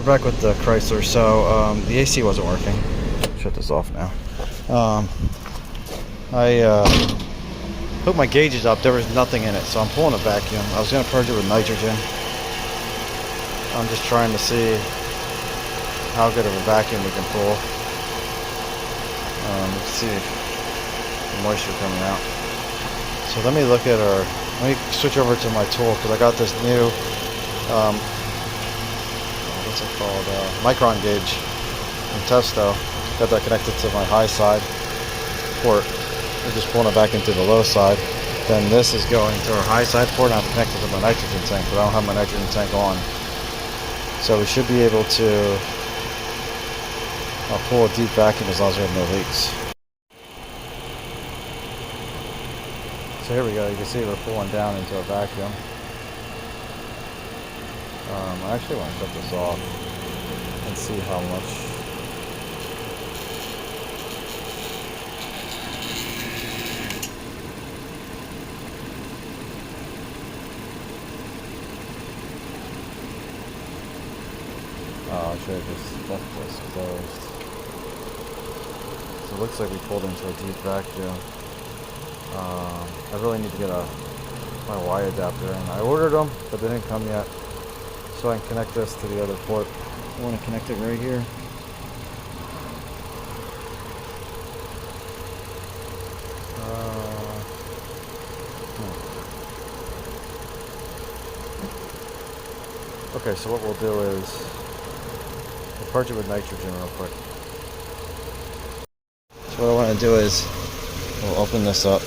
we're back with the Chrysler. So the AC wasn't working. Shut this off now. I hooked my gauges up. There was nothing in it, so I'm pulling a vacuum. I was going to purge it with nitrogen. I'm just trying to see how good of a vacuum we can pull. You can see the moisture coming out. So let me look at let me switch over to my tool, because I got this new what's it called, micron gauge from Testo. Got that connected to my high side port. We're just pulling it back into the low side. Then this is going to our high side port, and I'm connected to my nitrogen tank, but I don't have my nitrogen tank on. So we should be able to pull a deep vacuum as long as we have no leaks. So here we go, you can see we're pulling down into a vacuum. I actually want to shut this off and see how much. Oh, I should have just left this closed. So it looks like we pulled into a deep vacuum. I really need to get my Y adapter in. I ordered them, but they didn't come yet. So I can connect this to the other port. I want to connect it right here. Okay, so what we'll do is we'll purge it with nitrogen real quick. So what I want to do is we'll open this up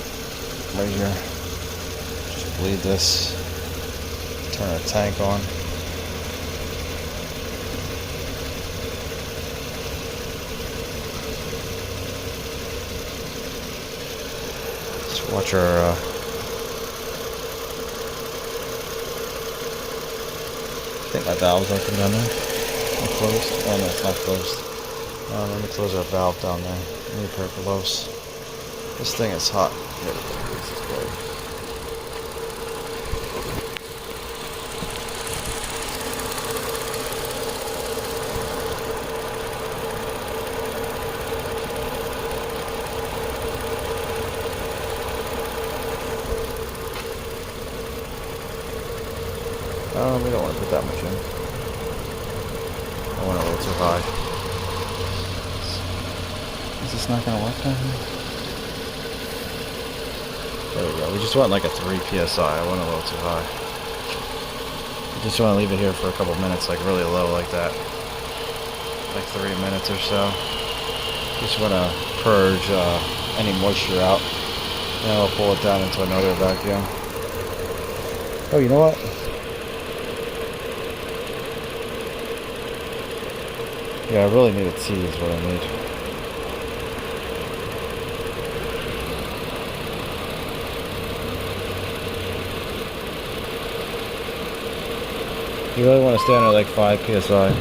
right here. Just bleed this. Turn a tank on. Just watch our I think my valve's open down there. Or closed. Oh no, it's not closed. Let me close our valve down there. Let me pair gloves. This thing is hot. There we go. This is closed. We don't want to put that much in. I want it a little too high. Is this not going to work down here? There we go. We just want like a 3 psi. I want it a little too high. I just want to leave it here for a couple minutes, like really low like that. Like 3 minutes or so. Just want to purge any moisture out. Then I'll pull it down into another vacuum. Oh, you know what? Yeah, I really need a T is what I need. You really want to stay under like 5 psi.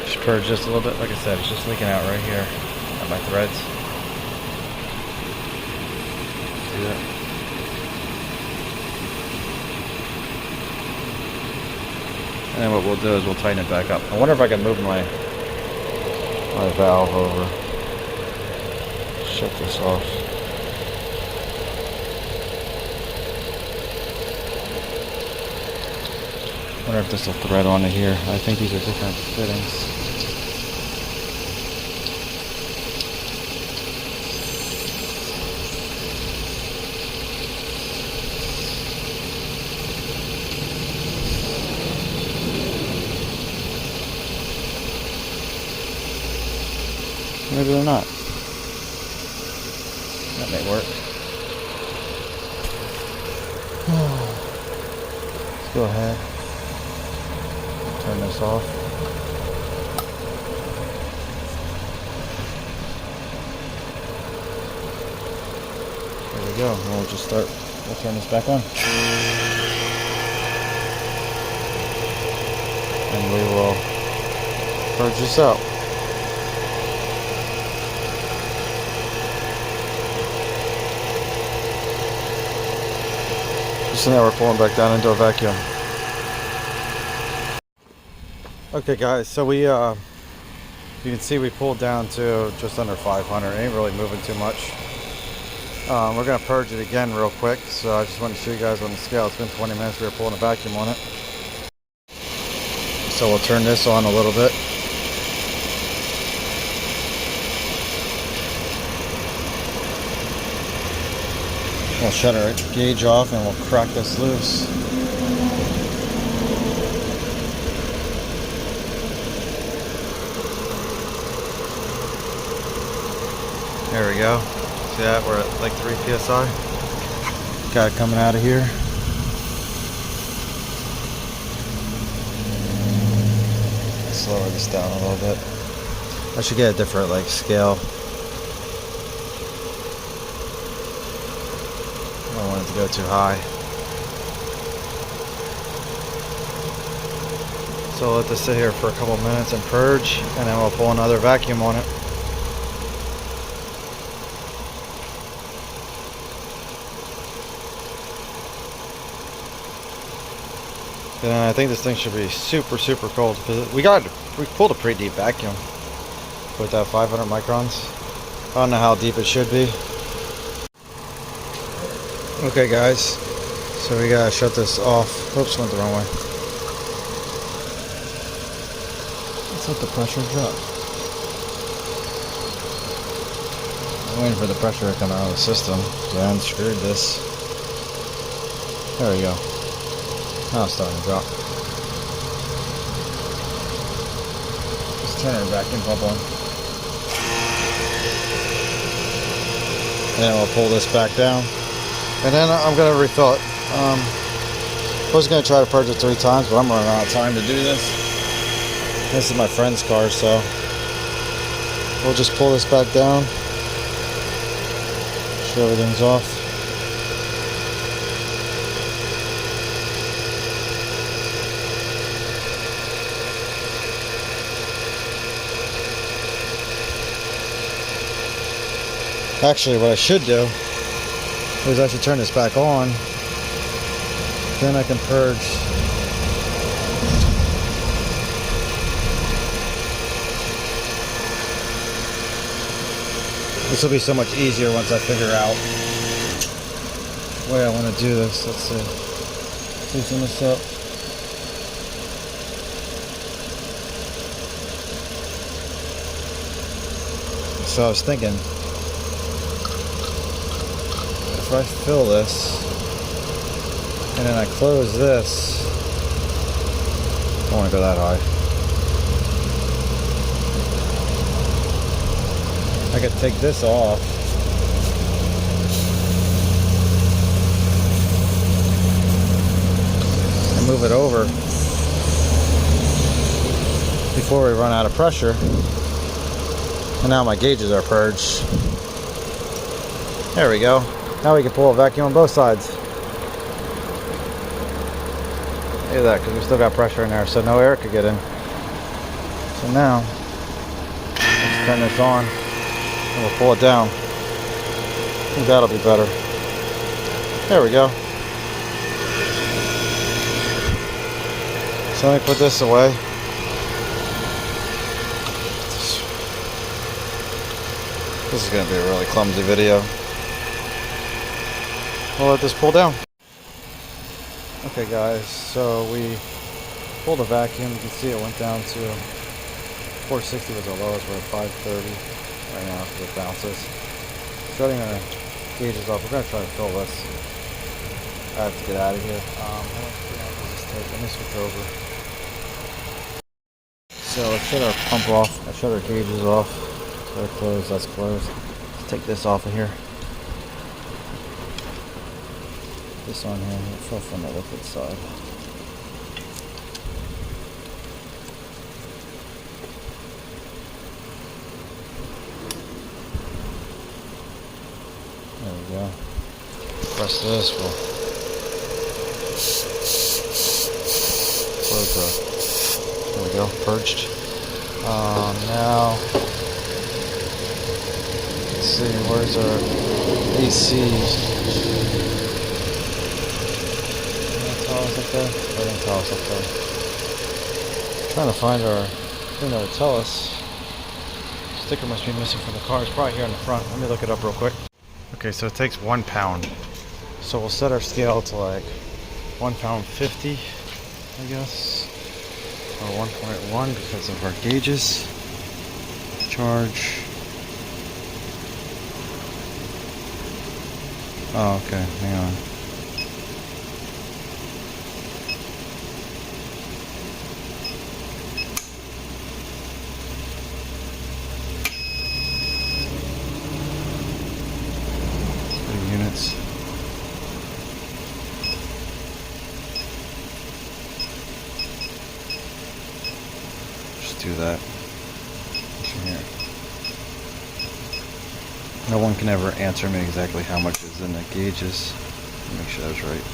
Just purge just a little bit. Like I said, it's just leaking out right here at my threads. And then what we'll do is we'll tighten it back up. I wonder if I can move my valve over. Shut this off. I wonder if this will thread onto here. I think these are different fittings. Maybe they're not. That may work. Let's go ahead. Turn this off. There we go. And we'll just start. We'll turn this back on. And we will purge this out. So now we're pulling back down into a vacuum. Okay guys, so we you can see we pulled down to just under 500. Ain't really moving too much. We're gonna purge it again real quick, so I just wanted to show you guys on the scale. It's been 20 minutes we were pulling a vacuum on it. So we'll turn this on a little bit. We'll shut our gauge off and we'll crack this loose. There we go. See that? We're at like 3 psi. Got it coming out of here. Let's lower this down a little bit. I should get a different like scale. I don't want it to go too high. So we'll let this sit here for a couple minutes and purge, and then we'll pull another vacuum on it. And I think this thing should be super cold, because we pulled a pretty deep vacuum with that 500 microns. I don't know how deep it should be. Okay guys, so we gotta shut this off. Oops, went the wrong way. Let's let the pressure drop. I'm waiting for the pressure to come out of the system. So I unscrewed this. There we go. Now it's starting to drop. Let's turn our vacuum pump on. And then we'll pull this back down. And then I'm going to refill it. I was going to try to purge it 3 times, but I'm running out of time to do this. This is my friend's car, so we'll just pull this back down. Sure everything's off. Actually, what I should do is I should turn this back on. Then I can purge. This will be so much easier once I figure out the way I want to do this. Let's see. Loosen this up. So I was thinking, if I fill this and then I close this, I don't want to go that high. I could take this off and move it over before we run out of pressure. And now my gauges are purged. There we go. Now we can pull a vacuum on both sides. Look at that, because we still got pressure in there, so no air could get in. So now, let's turn this on, and we'll pull it down. I think that'll be better. There we go. So let me put this away. This is going to be a really clumsy video. We'll let this pull down. Okay guys, so we pulled a vacuum. You can see it went down to 460 was the lowest. We're at 530 right now because it bounces. Shutting our gauges off. We're going to try to fill this. I have to get out of here. Let me switch over. So let's shut our pump off. I shut our gauges off. So they're closed, that's closed. Let's take this off of here. This on here, we'll fill from the liquid side. There we go. Press this, we'll close the, there we go, purged. Now, let's see, where's our AC? towels up there? Lighting towels up there. Trying to find our thing that would tell us. Sticker must be missing from the car. It's probably here in the front. Let me look it up real quick. Okay, so it takes 1 pound. So we'll set our scale to like 1 pound 50, I guess. Or 1.1 because of our gauges. Charge. Oh, okay, hang on. Units. Just do that. Here. No one can ever answer me exactly how much is in the gauges. Make sure that was right.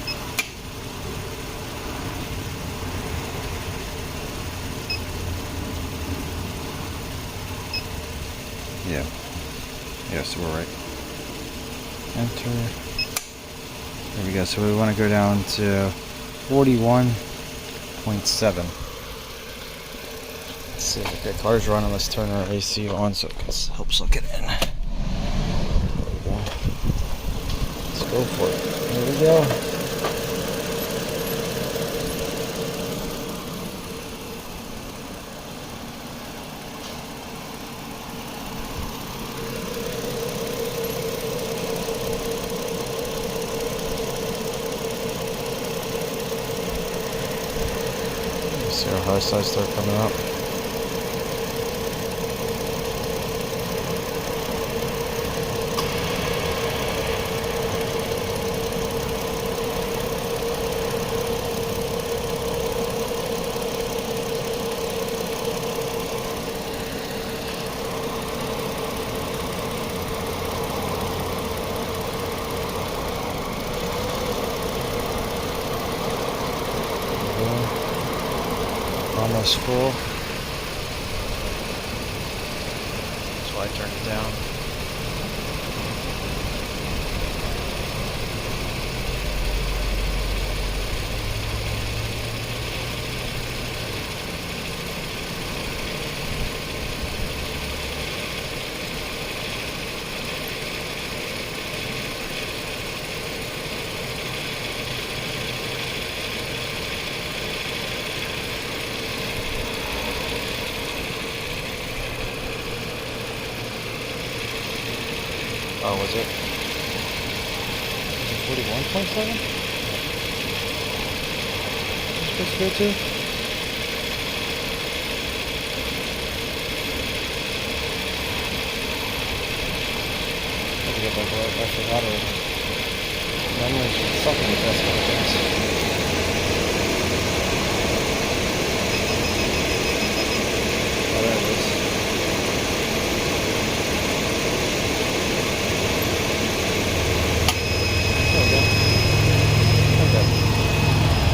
Yeah. Yes, we're right. Enter. There we go. So we want to go down to 41.7. Let's see. Okay, car's running. Let's turn our AC on so it helps suck it in. There we go. Let's go for it. There we go. See our high side start coming up. Almost full. That's why I turned it down. Oh, was it? Was it 41.7? Supposed to go to? Let's get back to that. I forgot already. Memories are sucking the best kind of things. Oh, there it is.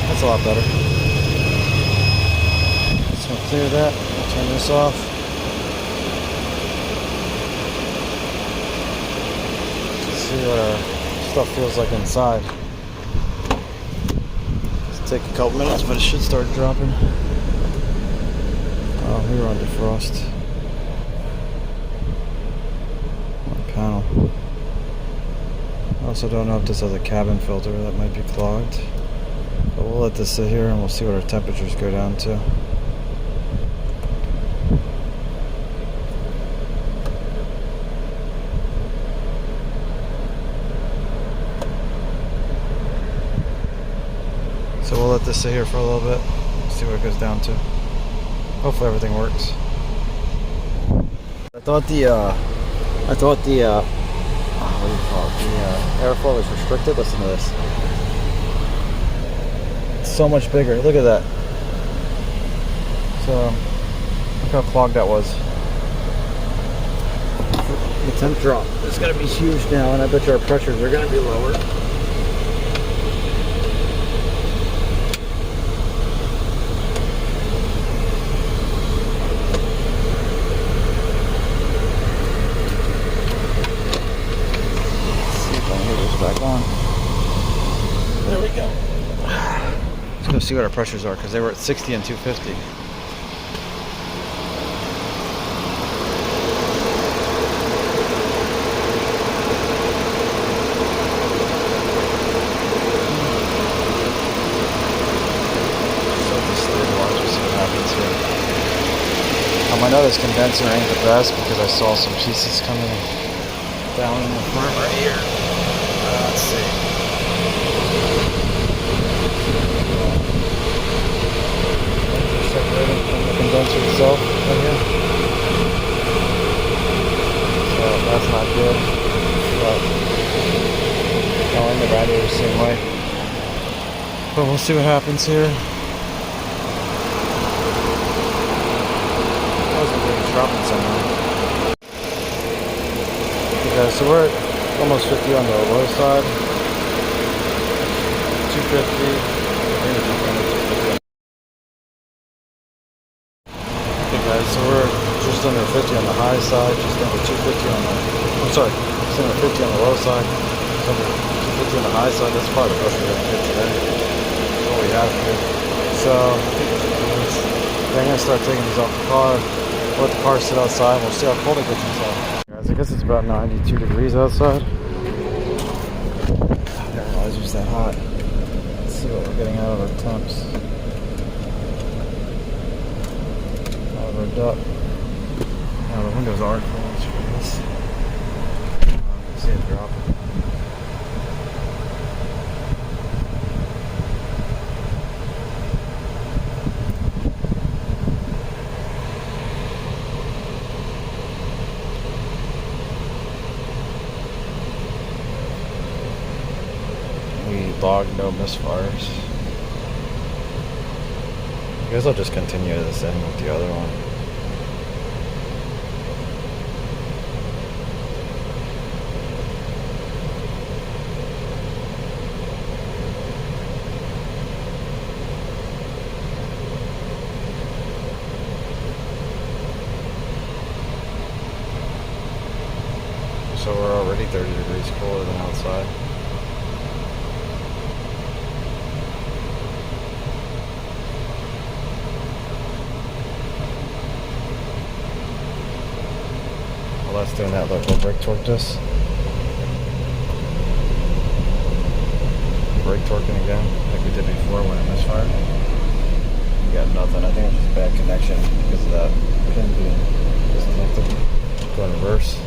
That's a lot better. So clear that. I'll turn this off. Let's see what our stuff feels like inside. It'll take a couple minutes, but it should start dropping. Oh, we were on defrost. One panel. I also don't know if this has a cabin filter that might be clogged. But we'll let this sit here and we'll see what our temperatures go down to. So we'll let this sit here for a little bit, see what it goes down to. Hopefully everything works. I thought the what do you call it? The airflow is restricted. Listen to this. So much bigger. Look at that. So look how clogged that was. The temp drop is going to be huge now, and I bet you our pressures are going to be lower. Let's see if I can get this back on. There we go. to see what our pressures are because they were at 60 and 250. I know this condenser ain't the best because I saw some pieces coming down in the front right here. Let's see. Separated from the condenser itself right here. So that's not good. But in the radiator the same way. But we'll see what happens here. Dropping somewhere. Okay, so we're at almost 50 on the low side. 250. Okay guys, so we're just under 50 on the high side, just under 250 on the, I'm sorry, just under 50 on the low side, just under 250 on the high side. That's probably the pressure we're going to get today. That's what we have here. So, I'm going to start taking these off the car. Let the car sit outside and we'll see how cold it gets inside. Guys, I guess it's about 92 degrees outside. I didn't realize it was that hot. Let's see what we're getting out of our temps. Out of our duct. Now the windows are closed for this. See it drop. Log no misfires. I guess I'll just continue this in with the other one. So we're already 30 degrees cooler than outside. While that's doing that, look, we'll brake torque this. Brake torquing again, like we did before when it misfired. We got nothing. I think it's just bad connection because of that pin being disconnected. Go in reverse.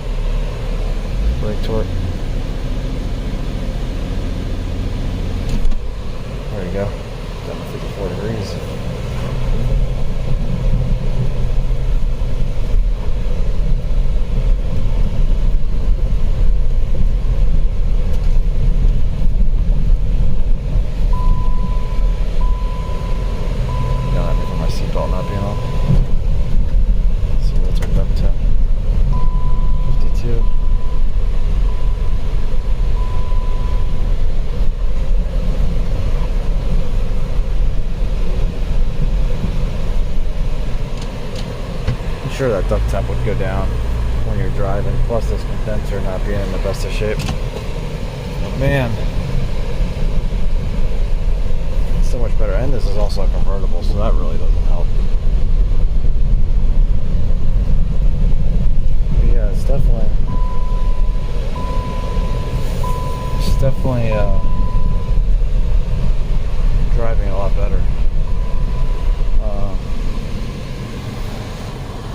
Brake torque. There you go. Down to 54 degrees. Sure that duct temp would go down when you're driving, plus this condenser not being in the best of shape. But man, it's so much better. And this is also a convertible, so that really doesn't help. But yeah, it's definitely driving a lot better.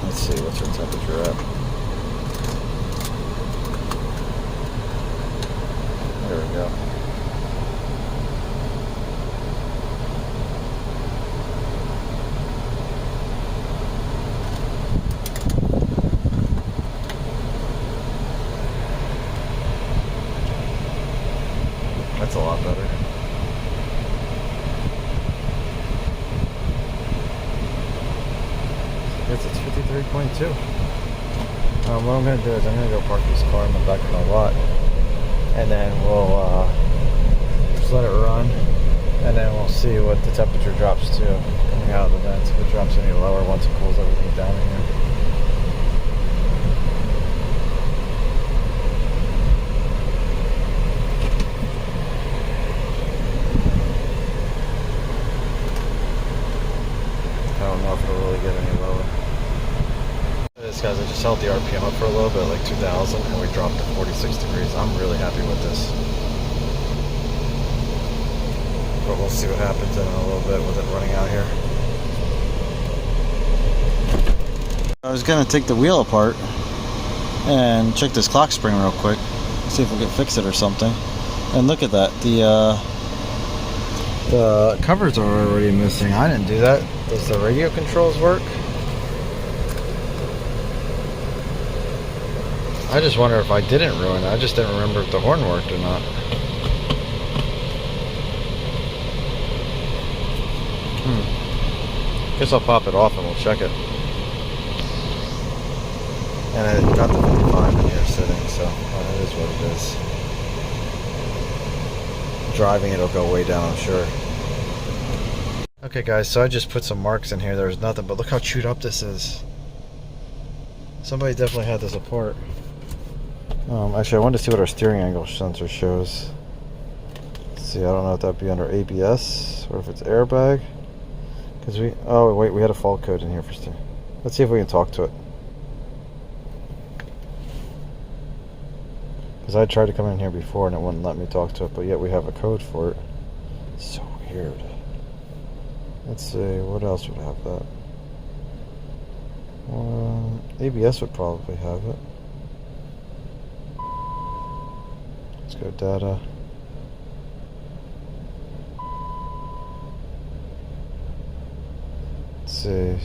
Let's see, what's our temperature at? There we go. That's a lot better. Yes, it's 53.2. What I'm going to do is I'm going to go park this car in the back of my lot, and then we'll just let it run, and then we'll see what the temperature drops to coming out of the vents, if it drops any lower once it cools everything down in here. held the RPM up for a little bit, like 2,000, and we dropped to 46 degrees. I'm really happy with this. But we'll see what happens in a little bit with it running out here. I was gonna take the wheel apart and check this clock spring real quick, see if we can fix it or something. And look at that, the covers are already missing. I didn't do that. Does the radio controls work? I just wonder if I didn't ruin it. I just didn't remember if the horn worked or not. Guess I'll pop it off and we'll check it. And I got the 55 in here sitting, so it is what it is. Driving it'll go way down, I'm sure. Okay guys, so I just put some marks in here. There's nothing, but look how chewed up this is. Somebody definitely had this apart. Actually, I wanted to see what our steering angle sensor shows. Let's see, I don't know if that'd be under ABS or if it's airbag. Because oh wait, we had a fault code in here for steering. Let's see if we can talk to it. Because I tried to come in here before and it wouldn't let me talk to it, but yet we have a code for it. It's so weird. Let's see, what else would have that? ABS would probably have it. Let's go data. Let's see.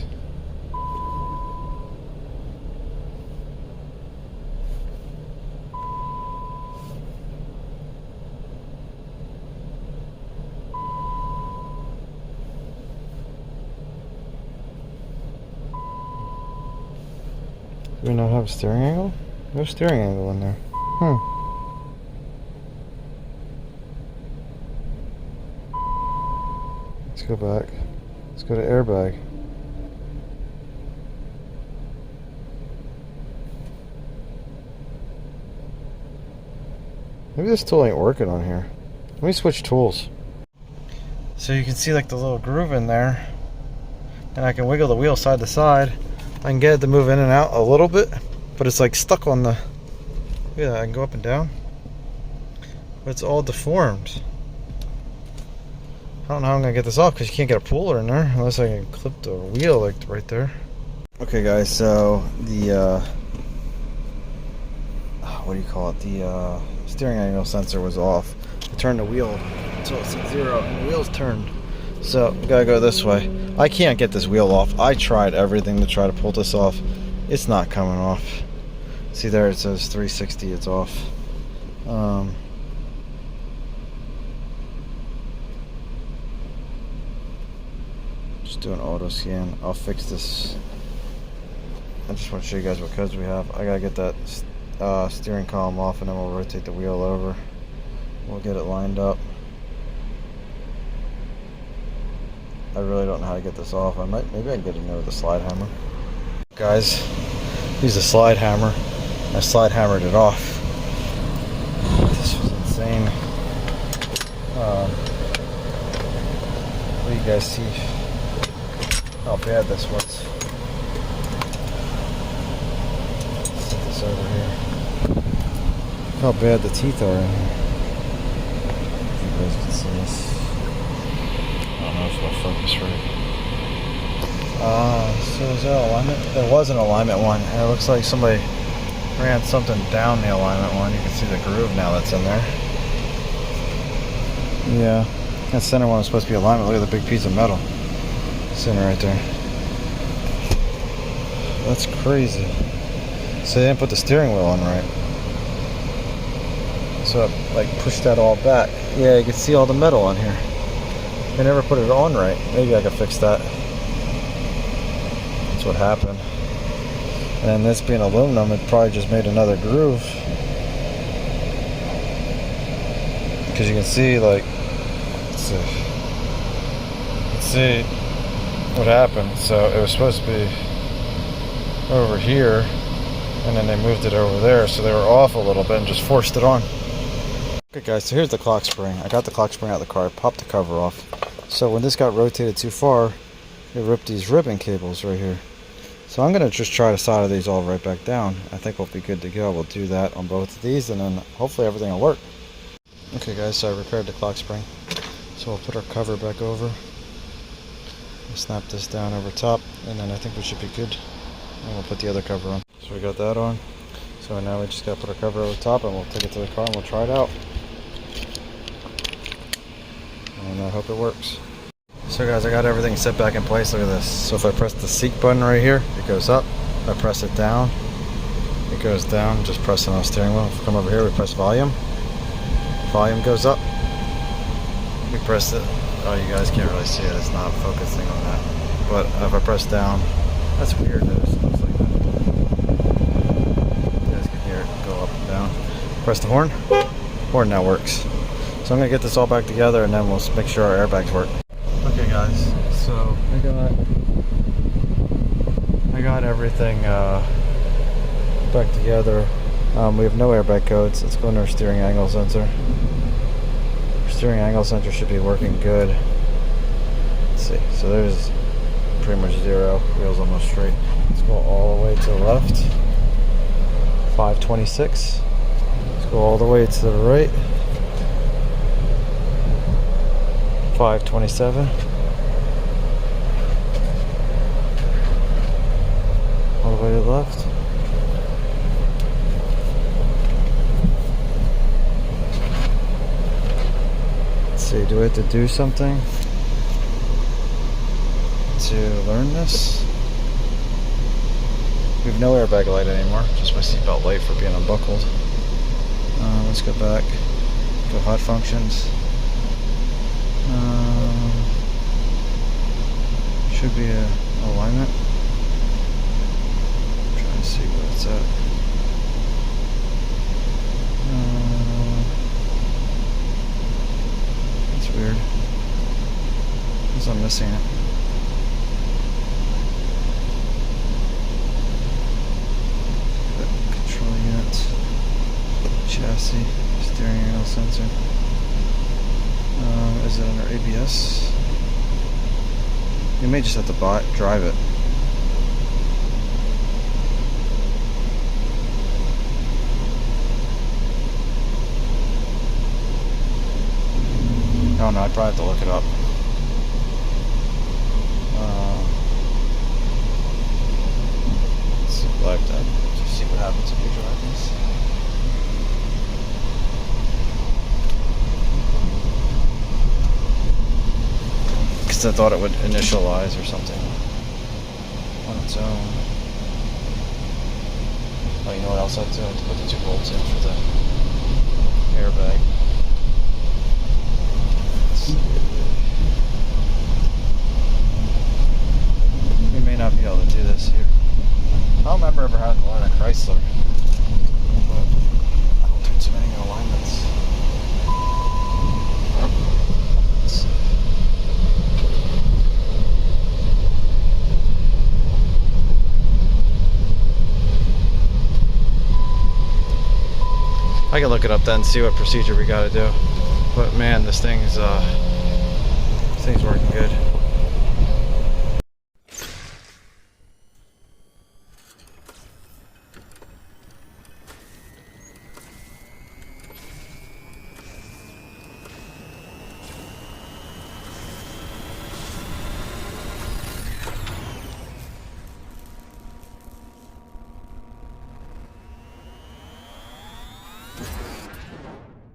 Do we not have a steering angle? No steering angle in there. Let's go back. Let's go to airbag. Maybe this tool ain't working on here. Let me switch tools. So you can see like the little groove in there. And I can wiggle the wheel side to side. I can get it to move in and out a little bit, but it's like stuck on the, yeah, I can go up and down, but it's all deformed. I don't know how I'm gonna get this off because you can't get a puller in there unless I can clip the wheel like right there. Okay guys, so the what do you call it, the steering angle sensor was off. I turned the wheel until it's at 0 and the wheel's turned. So we gotta go this way. I can't get this wheel off. I tried everything to try to pull this off. It's not coming off. See there, it says 360, it's off. Just do an auto scan. I'll fix this. I just want to show you guys what codes we have. I gotta get that steering column off and then we'll rotate the wheel over. We'll get it lined up. I really don't know how to get this off. Maybe I can get in there with a slide hammer. Guys, use a slide hammer. I slide hammered it off. This was insane. What do you guys see? How bad this was. Let's set this over here. How bad the teeth are in here. If you guys can see this. I don't know if it'll focus right. So is there an alignment? There was an alignment one, and it looks like somebody ran something down the alignment one. You can see the groove now that's in there. Yeah, that center one was supposed to be alignment. Look at the big piece of metal sitting right there. That's crazy. So they didn't put the steering wheel on right. So it like pushed that all back. Yeah, you can see all the metal on here. They never put it on right. Maybe I could fix that. That's what happened. And this being aluminum, it probably just made another groove. Because you can see, like, let's see what happened. So it was supposed to be over here, and then they moved it over there. So they were off a little bit and just forced it on. Okay guys, so here's the clock spring. I got the clock spring out of the car, I popped the cover off. So when this got rotated too far, it ripped these ribbon cables right here. So I'm going to just try to solder these all right back down. I think we'll be good to go. We'll do that on both of these, and then hopefully everything will work. Okay guys, so I repaired the clock spring. So we'll put our cover back over. We'll snap this down over top, and then I think we should be good. And we'll put the other cover on. So we got that on. So now we just got to put our cover over top, and we'll take it to the car and we'll try it out. And I hope it works. So guys, I got everything set back in place. Look at this. So if I press the seat button right here, it goes up. If I press it down, it goes down. Just press it on the steering wheel. If we come over here, we press volume. Volume goes up. We press it. Oh, you guys can't really see it. It's not focusing on that. But if I press down, that's weird. It looks like that. You guys can hear it go up and down. Press the horn. Horn now works. So I'm going to get this all back together, and then we'll make sure our airbags work. Okay guys, so I got everything back together. We have no airbag codes. Let's go into our steering angle sensor. Our steering angle sensor should be working good. Let's see. So there's pretty much 0. Wheels almost straight. Let's go all the way to the left. 526. Let's go all the way to the right. 527. All the way to the left. Let's see, do we have to do something to learn this? We have no airbag light anymore, just my seatbelt light for being unbuckled. Let's go back, go hot functions. Should be a alignment. I'm trying to see where it's at. That's weird. Because I'm missing it. Control unit, chassis, steering wheel sensor. Is it under ABS? You may just have to drive it. Oh no, I'd probably have to look it up. Let's see, live that. Just see what happens if you drive this. I thought it would initialize or something on its own. Oh, you know what else I have to do? I have to put the 2 bolts in for the airbag. We may not be able to do this here. I don't remember ever having one at Chrysler, but I don't do too many alignments. I can look it up then and see what procedure we gotta do. But man, this thing's working good.